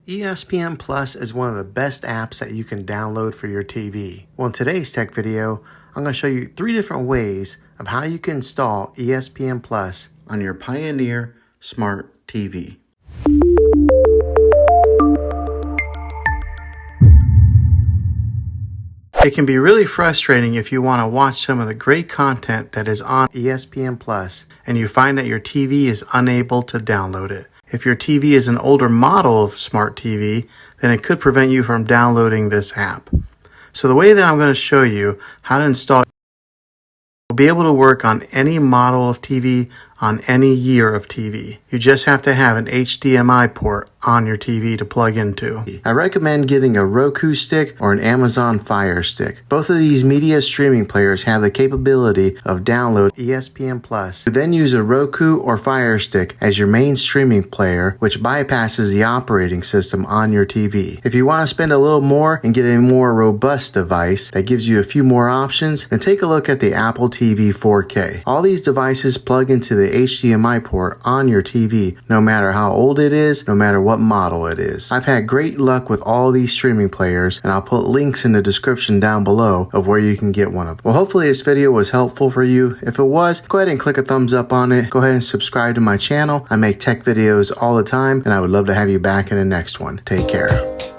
ESPN Plus is one of the best apps that you can download for your TV. Well, in today's tech video, I'm going to show you 3 different ways of how you can install ESPN Plus on your Pioneer Smart TV. It can be really frustrating if you want to watch some of the great content that is on ESPN Plus and you find that your TV is unable to download it. If your TV is an older model of smart TV, then it could prevent you from downloading this app. So the way that I'm going to show you how to install will be able to work on any model of TV, on any year of TV. You just have to have an HDMI port on your TV to plug into. I recommend getting a Roku stick or an Amazon Fire Stick. Both of these media streaming players have the capability of download ESPN Plus. You then use a Roku or Fire Stick as your main streaming player, which bypasses the operating system on your TV. If you want to spend a little more and get a more robust device that gives you a few more options, then take a look at the Apple TV 4K. All these devices plug into the HDMI port on your TV, no matter how old it is, no matter what model it is. I've had great luck with all these streaming players, and I'll put links in the description down below of where you can get one of them. Well, hopefully this video was helpful for you. If it was, go ahead and click a thumbs up on it. Go ahead and subscribe to my channel. I make tech videos all the time, and I would love to have you back in the next one. Take care.